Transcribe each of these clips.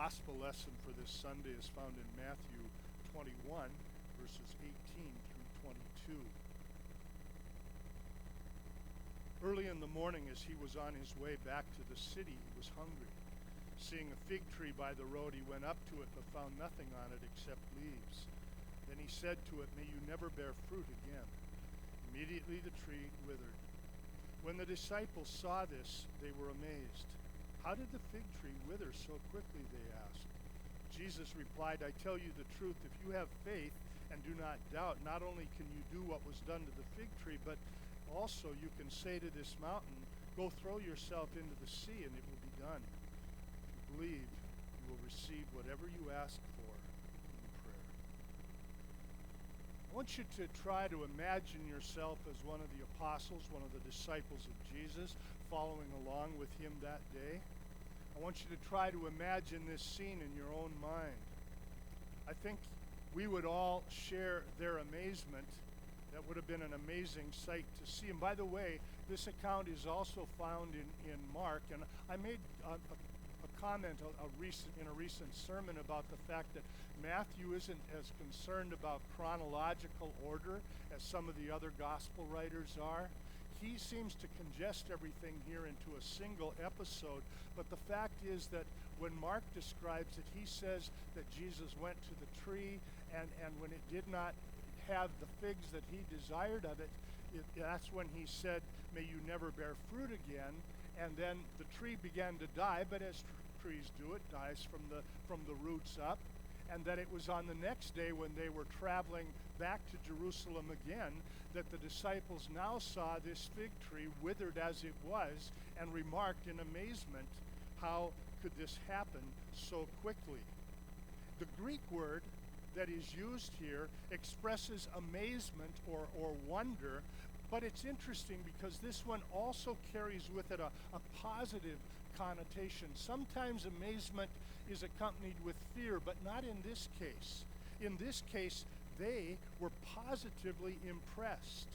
gospel lesson for this Sunday is found in Matthew 21, verses 18 through 22. Early in the morning, as he was on his way back to the city, he was hungry. Seeing a fig tree by the road, he went up to it but found nothing on it except leaves. Then he said to it, "May you never bear fruit again." Immediately the tree withered. When the disciples saw this, they were amazed. "How did the fig tree wither so quickly?" they asked. Jesus replied, "I tell you the truth, if you have faith and do not doubt, not only can you do what was done to the fig tree, but also you can say to this mountain, 'Go throw yourself into the sea,' and it will be done. If you believe, you will receive whatever you ask for in prayer." I want you to try to imagine yourself as one of the apostles, one of the disciples of Jesus, following along with him that day. I want you to try to imagine this scene in your own mind. I think we would all share their amazement. That would have been an amazing sight to see. And by the way, this account is also found in Mark. And I made a comment in a recent sermon about the fact that Matthew isn't as concerned about chronological order as some of the other gospel writers are. He seems to congest everything here into a single episode. But the fact is that when Mark describes it, he says that Jesus went to the tree, and when it did not have the figs that he desired of it, that's when he said, "May you never bear fruit again." And then the tree began to die, but as trees do, it dies from the roots up. And that it was on the next day when they were traveling back to Jerusalem again that the disciples now saw this fig tree withered as it was and remarked in amazement, how could this happen so quickly? The Greek word that is used here expresses amazement or wonder, but it's interesting because this one also carries with it a positive connotation. Sometimes amazement is accompanied with fear, but not in this case. In this case, they were positively impressed.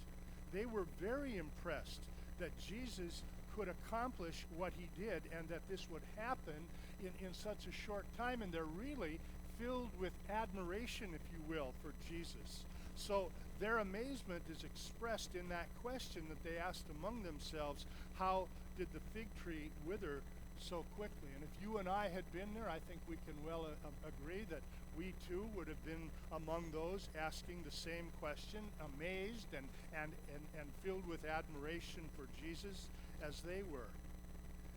They were very impressed that Jesus could accomplish what he did and that this would happen in such a short time, and they're really filled with admiration, if you will, for Jesus. So their amazement is expressed in that question that they asked among themselves, how did the fig tree wither so quickly? And if you and I had been there, I think we can well agree that we too would have been among those asking the same question, amazed and filled with admiration for Jesus as they were.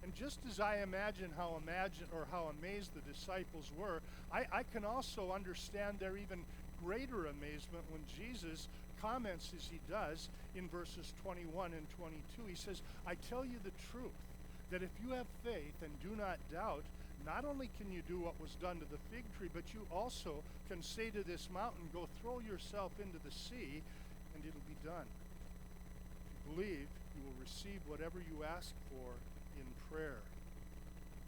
And just as I imagine how amazed the disciples were, I can also understand their even greater amazement when Jesus comments as he does in verses 21 and 22. He says, "I tell you the truth, that if you have faith and do not doubt, not only can you do what was done to the fig tree, but you also can say to this mountain, 'Go throw yourself into the sea,' and it'll be done. If you believe, you will receive whatever you ask for in prayer."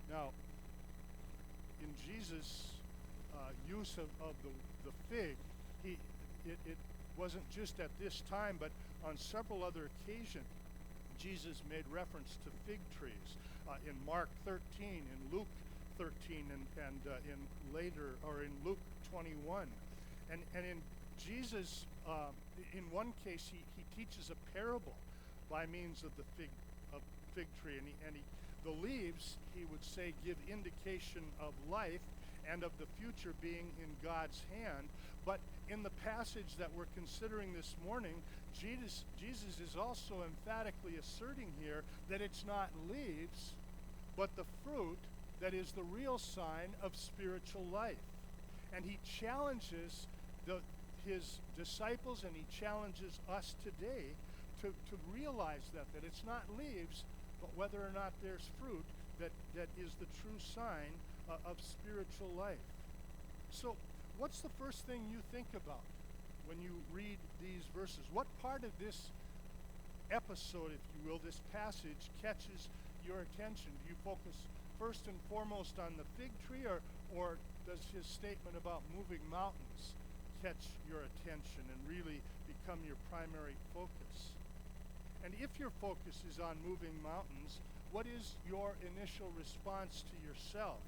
Now, in Jesus' use of the fig, it wasn't just at this time, but on several other occasions, Jesus made reference to fig trees. In Mark 13, in Luke 13, and in Luke 21. And in Jesus, in one case, he teaches a parable by means of the fig tree, and the leaves, he would say, give indication of life and of the future being in God's hand. But in the passage that we're considering this morning, Jesus is also emphatically asserting here that it's not leaves, but the fruit that is the real sign of spiritual life. And he challenges his disciples, and he challenges us today to realize that it's not leaves, but whether or not there's fruit that is the true sign of spiritual life. So what's the first thing you think about when you read these verses? What part of this episode, if you will, this passage, catches your attention? Do you focus first and foremost on the fig tree, or does his statement about moving mountains catch your attention and really become your primary focus? And if your focus is on moving mountains, what is your initial response to yourself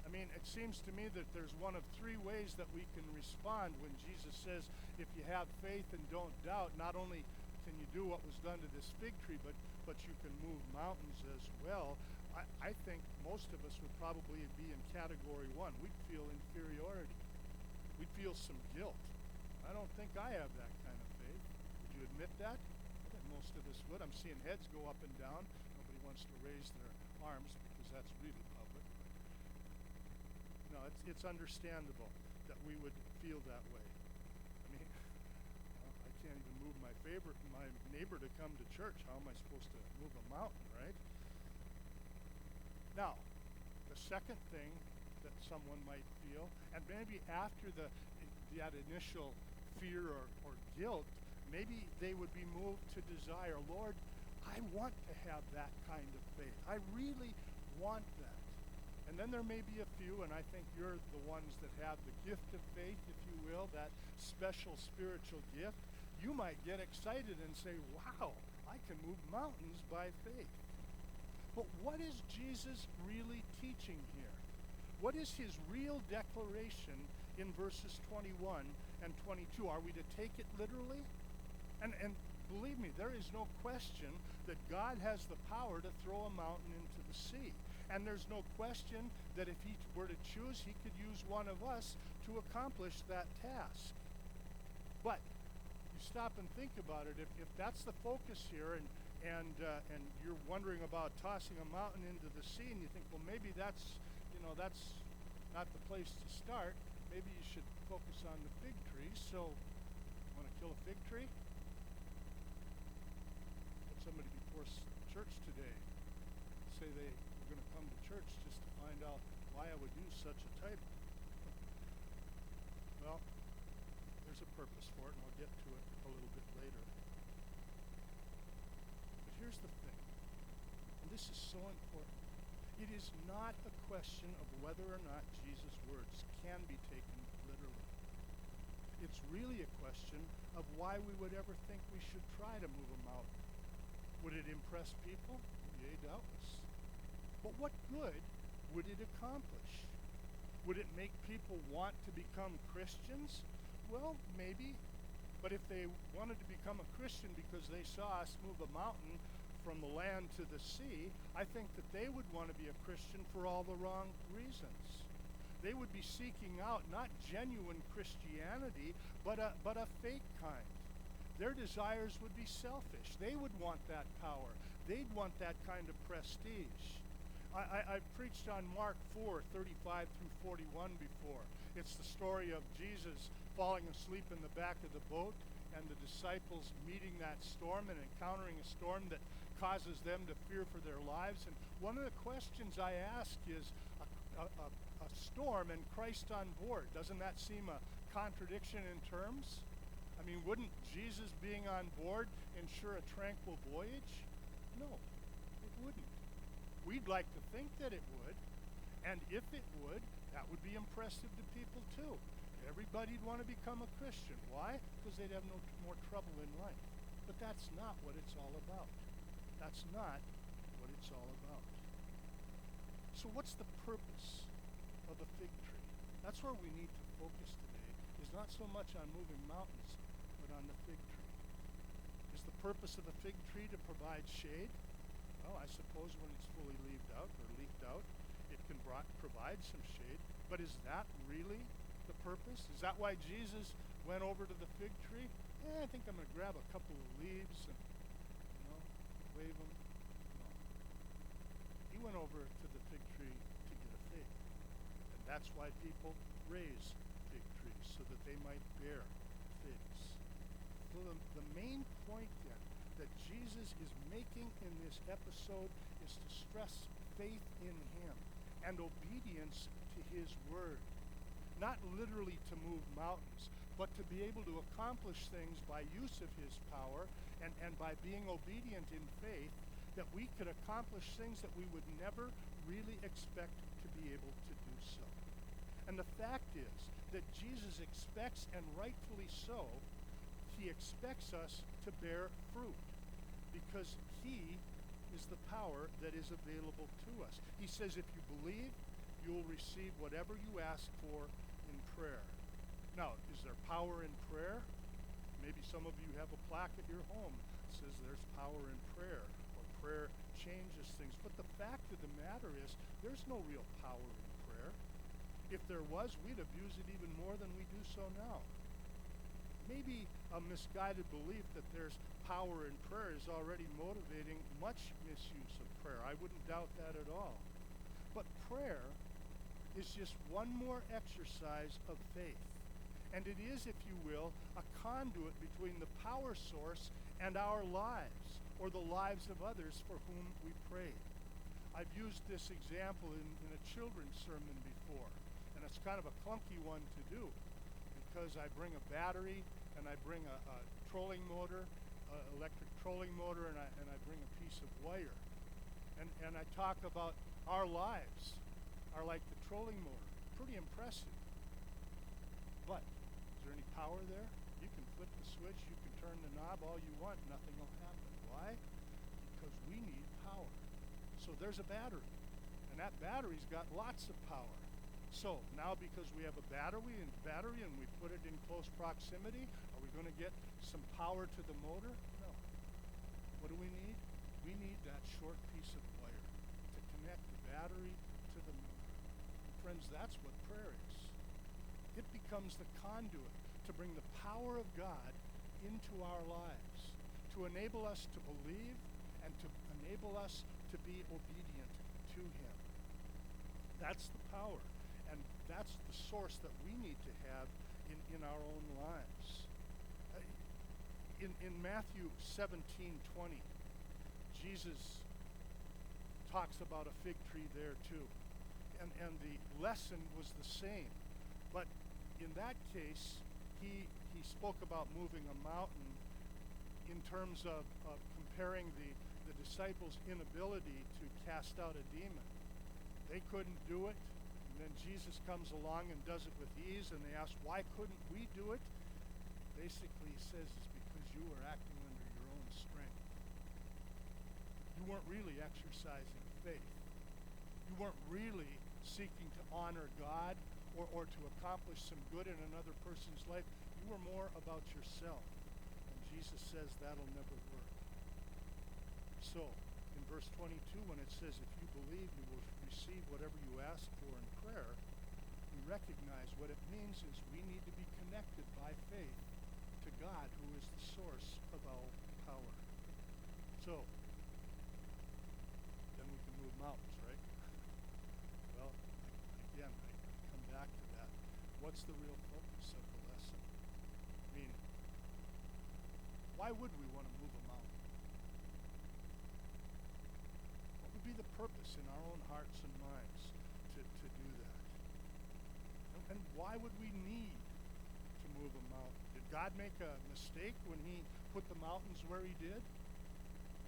I mean, it seems to me that there's one of three ways that we can respond when Jesus says, if you have faith and don't doubt, not only can you do what was done to this fig tree, but you can move mountains as well. I think most of us would probably be in category one. We'd feel inferiority. We'd feel some guilt. I don't think I have that kind of faith. Would you admit that? I think most of us would. I'm seeing heads go up and down. Nobody wants to raise their arms because that's really public. No, it's understandable that we would feel that way. I mean, well, I can't even move my neighbor to come to church. How am I supposed to move a mountain, right? Now, the second thing that someone might feel, and maybe after that initial fear or guilt, maybe they would be moved to desire, Lord, I want to have that kind of faith. I really want that. And then there may be a few, and I think you're the ones that have the gift of faith, if you will, that special spiritual gift. You might get excited and say, wow, I can move mountains by faith. But what is Jesus really teaching here? What is his real declaration in verses 21 and 22? Are we to take it literally? And believe me, there is no question that God has the power to throw a mountain into the sea. And there's no question that if he were to choose, he could use one of us to accomplish that task. But you stop and think about it. If that's the focus here, and you're wondering about tossing a mountain into the sea, and you think, well, maybe that's not the place to start. Maybe you should focus on the fig tree. So, want to kill a fig tree? Had somebody before church today say they were going to come to church just to find out why I would use such a title. Well, there's a purpose for it, and I'll get to it a little bit later. But here's the thing, and this is so important. It is not a question of whether or not Jesus' words can be taken literally. It's really a question of why we would ever think we should try to move a mountain. Would it impress people? Yea, doubtless. But what good would it accomplish? Would it make people want to become Christians? Well, maybe. But if they wanted to become a Christian because they saw us move a mountain from the land to the sea, I think that they would want to be a Christian for all the wrong reasons. They would be seeking out not genuine Christianity, but a fake kind. Their desires would be selfish. They would want that power. They'd want that kind of prestige. I've preached on Mark 4:35 through 41 before. It's the story of Jesus falling asleep in the back of the boat and the disciples meeting that storm and encountering a storm that causes them to fear for their lives. And one of the questions I ask is, a storm and Christ on board, doesn't that seem a contradiction in terms? I mean, wouldn't Jesus being on board ensure a tranquil voyage? No, it wouldn't. We'd like to think that it would, and if it would, that would be impressive to people too. Everybody'd want to become a Christian. Why? Because they'd have no more trouble in life. But that's not what it's all about. That's not what it's all about. So what's the purpose of a fig tree? That's where we need to focus today, is not so much on moving mountains, but on the fig tree. Is the purpose of the fig tree to provide shade? Well, I suppose when it's fully leafed out, it can provide some shade. But is that really the purpose? Is that why Jesus went over to the fig tree? I think I'm going to grab a couple of leaves and, wave them. No. He went over to the fig tree to get a fig. And that's why people raise fig trees, so that they might bear figs. So the main point then that Jesus is making in this episode is to stress faith in him and obedience to his word. Not literally to move mountains, but to be able to accomplish things by use of his power and by being obedient in faith, that we could accomplish things that we would never really expect to be able to do so. And the fact is that Jesus expects, and rightfully so, he expects us to bear fruit because he is the power that is available to us. He says if you believe, you'll receive whatever you ask for in prayer. Now, is there power in prayer? Maybe some of you have a plaque at your home that says there's power in prayer, or prayer changes things. But the fact of the matter is, there's no real power in prayer. If there was, we'd abuse it even more than we do so now. Maybe a misguided belief that there's power in prayer is already motivating much misuse of prayer. I wouldn't doubt that at all. But prayer is just one more exercise of faith. And it is, if you will, a conduit between the power source and our lives, or the lives of others for whom we pray. I've used this example in a children's sermon before, and it's kind of a clunky one to do, because I bring a battery, and I bring a trolling motor, electric trolling motor, and I bring a piece of wire. And I talk about our lives are like the trolling motor. Pretty impressive. But is there any power there? You can flip the switch, you can turn the knob all you want, nothing will happen. Why? Because we need power. So there's a battery, and that battery's got lots of power. So now, because we have a battery and we put it in close proximity, are we going to get some power to the motor? No. What do we need? We need that short piece of wire to connect the battery to the motor. Friends, that's what prayer is. It becomes the conduit to bring the power of God into our lives, to enable us to believe and to enable us to be obedient to Him. That's the power, and that's the source that we need to have in our own lives. In Matthew 17:20, Jesus talks about a fig tree there too, and the lesson was the same. But in that case, he spoke about moving a mountain in terms of comparing the disciples' inability to cast out a demon. They couldn't do it, and then Jesus comes along and does it with ease, and they ask, why couldn't we do it? Basically, he says it's because you were acting under your own strength. You weren't really exercising faith. You weren't really seeking to honor God or to accomplish some good in another person's life. You were more about yourself. And Jesus says that'll never work. So, in verse 22, when it says, if you believe, you will receive whatever you ask for in prayer, we recognize what it means is we need to be connected by faith to God, who is the source of all power. So, then we can move mountains, right? Well, again, I come back to that. What's the real focus of the lesson? I mean, why would we want to move a mountain? What would be the purpose in our own hearts and minds to do that? And why would we need to move a mountain? Did God make a mistake when He put the mountains where He did?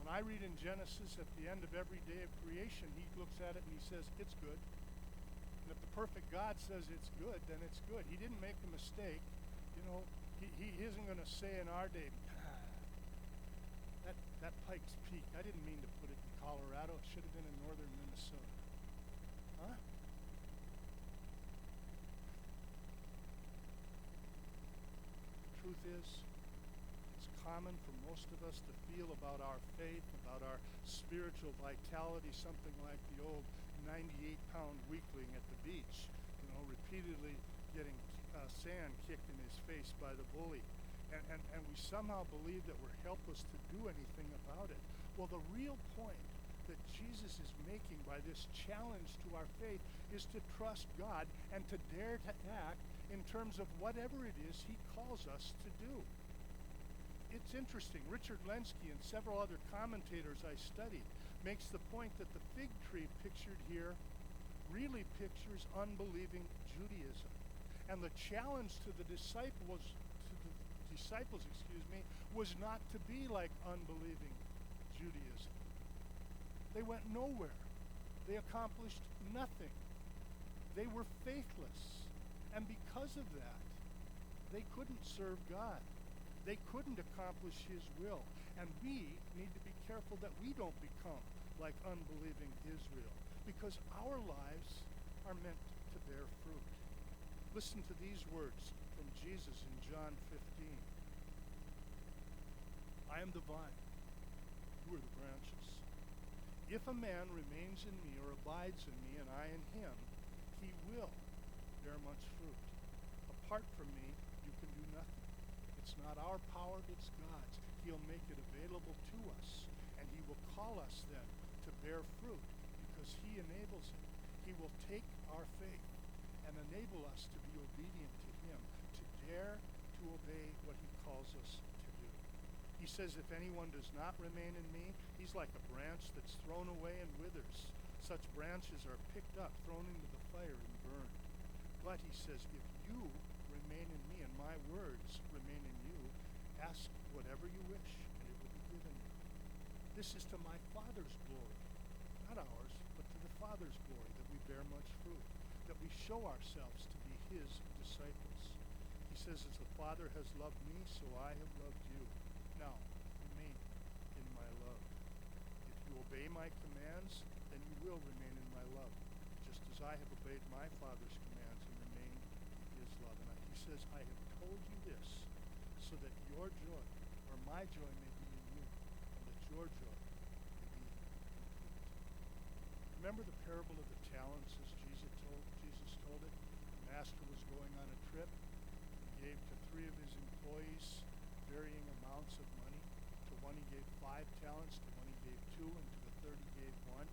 When I read in Genesis, at the end of every day of creation, He looks at it and He says, it's good. And if the perfect God says it's good, then it's good. He didn't make a mistake. You know, He isn't going to say in our day, that Pikes Peak, I didn't mean to put it in Colorado. It should have been in northern Minnesota. Huh? The truth is, it's common for most of us to feel about our faith, about our spiritual vitality, something like the old 98-pound weakling at the beach, you know, repeatedly getting sand kicked in his face by the bully. And we somehow believe that we're helpless to do anything about it. Well, the real point that Jesus is making by this challenge to our faith is to trust God and to dare to act in terms of whatever it is He calls us to do. It's interesting. Richard Lenski and several other commentators I studied makes the point that the fig tree pictured here really pictures unbelieving Judaism. And the challenge to the disciples, was not to be like unbelieving Judaism. They went nowhere. They accomplished nothing. They were faithless. And because of that, they couldn't serve God. They couldn't accomplish His will. And we need to be careful that we don't become like unbelieving Israel, because our lives are meant to bear fruit. Listen to these words from Jesus in John 15. I am the vine, you are the branches. If a man remains in me or abides in me and I in him, he will bear much fruit. Apart from me, you can do nothing. It's not our power, it's God's. He'll make it available to us, and he will call us then to bear fruit because he enables it. He will take our faith and enable us to be obedient to him, to dare to obey what he calls us to do. He says, if anyone does not remain in me, he's like a branch that's thrown away and withers. Such branches are picked up, thrown into the fire, and burned. But he says, if you remain in me and my words remain in you, ask whatever you wish, and it will be given you. This is to my Father's glory, not ours, but to the Father's glory, that we bear much fruit, that we show ourselves to be his disciples. He says, as the Father has loved me, so I have loved you. Now, remain in my love. If you obey my commands, then you will remain in my love, just as I have obeyed my Father's commands and remained in his love. And he says, I have told you this, so that your joy, or my joy, may be in you, and that your joy may be complete. Remember the parable of the talents as Jesus told it? The master was going on a trip. He gave to 3 of his employees varying amounts of money. To one he gave 5 talents, to one he gave 2, and to the third he gave 1.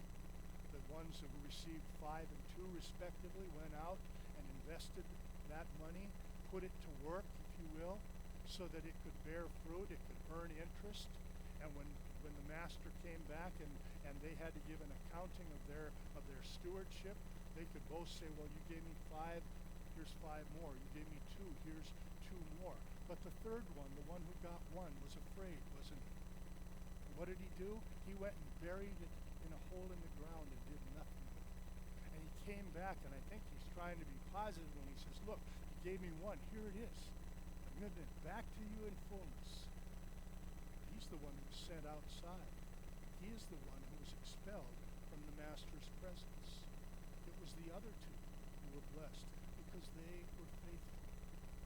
The ones who received 5 and 2 respectively went out and invested that money, put it to work, if you will, so that it could bear fruit, it could earn interest. And when the master came back and they had to give an accounting of their stewardship, they could both say, well, you gave me 5, here's 5 more. You gave me 2, here's 2 more. But the third one, the one who got 1, was afraid, wasn't he? And what did he do? He went and buried it in a hole in the ground and did nothing with it. And he came back, and I think he's trying to be positive when he says, look, you gave me 1, here it is. I'm giving it back to you in fullness. He's the one who was sent outside. He is the one who was expelled from the master's presence. It was the other 2 who were blessed because they were faithful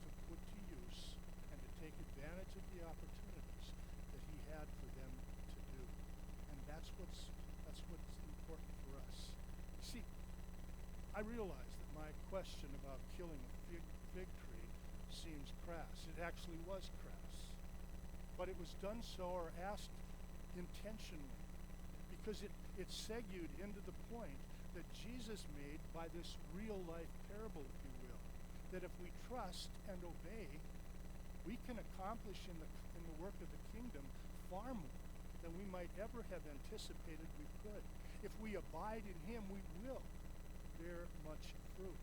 to put to use and to take advantage of the opportunities that he had for them to do. And that's what's important for us. You see, I realize that my question about killing a fig tree seems crass. It actually was crass. But it was done so or asked intentionally because it segued into the point that Jesus made by this real-life parable, if you will, that if we trust and obey, we can accomplish in the work of the kingdom far more than we might ever have anticipated we could. If we abide in him, we will bear much fruit.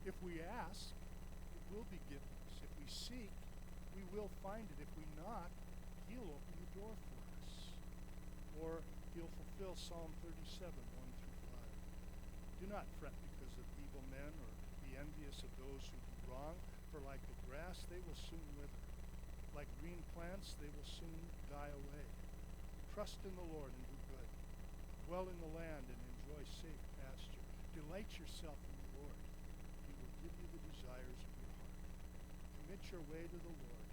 If we ask, it will be given us. If we seek, we will find it. If we knock, he'll open the door for us. Or he'll fulfill Psalm 37, 1 through 5. Do not fret because of evil men or be envious of those who do wrong, for like the grass they will soon wither. Like green plants they will soon die away. Trust in the Lord and do good. Dwell in the land and enjoy safe pasture. Delight yourself in the Lord. He will give you the desires of your heart. Commit your way to the Lord.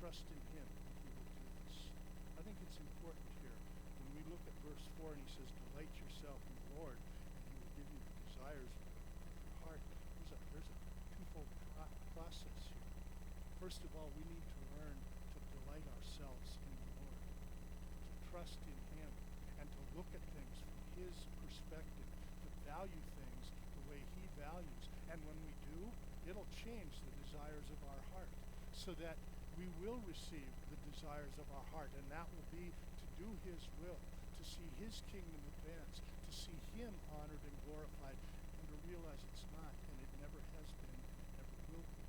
Trust in him, and he will do this. I think it's important here when we look at verse 4 and he says, delight yourself in the Lord, and he will give you the desires of your heart. There's a twofold process here. First of all, we need to learn to delight ourselves in the Lord, to trust in him, and to look at things from his perspective, to value things the way he values. And when we do, it'll change the desires of our heart so that we will receive the desires of our heart, and that will be to do his will, to see his kingdom advance, to see him honored and glorified, and to realize it's not, and it never has been, and it never will be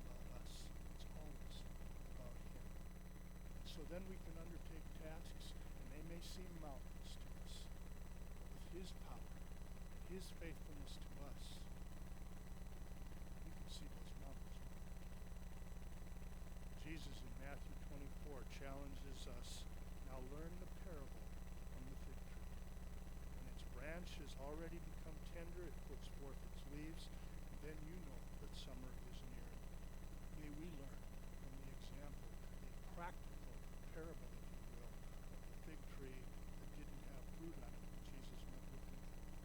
about us. It's always about him. And so then we can undertake tasks, and they may seem mountains to us, but with his power and his faithfulness to us, we can see those mountains moving. Jesus in Matthew 24 challenges us, now learn the parable from the fig tree. When its branch branch has already become tender, it puts forth its leaves, and then you know that summer is near. May we learn from the example, a practical parable, if you will, of the fig tree that didn't have fruit on it when Jesus went looking for it.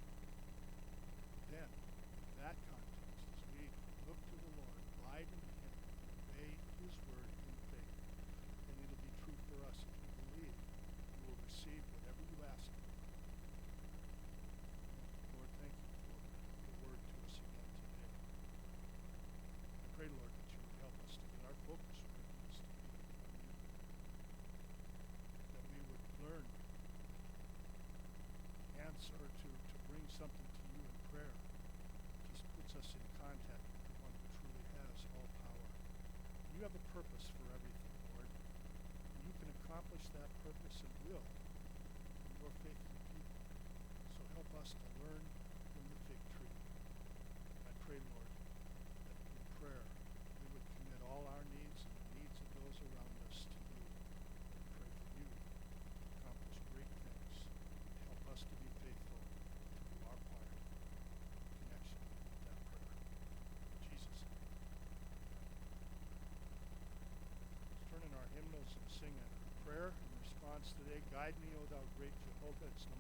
Then, in that context, as we look to the Lord, abide in Him, obey His word in faith, then it'll be true for us if we believe. You will receive whatever you ask for. Lord, thank you for the word to us again today. I pray, Lord, that you would help us to get our focus where it needs to be on you. That we would learn answer to bring something to you in prayer. It just puts us in contact with the one who truly has all power. You have a purpose for everything, Lord. And you can accomplish that purpose and will in your faithful people. So help us to learn from the fig tree. I pray, Lord, that in prayer we would commit all our needs and the needs of those around us to you. And pray for you to accomplish great things. Help us to be faithful to do our part in connection with that prayer. In Jesus' name. Let's turn in our hymnals and sing a prayer in response today. Guide me, O thou great Jehovah. It's number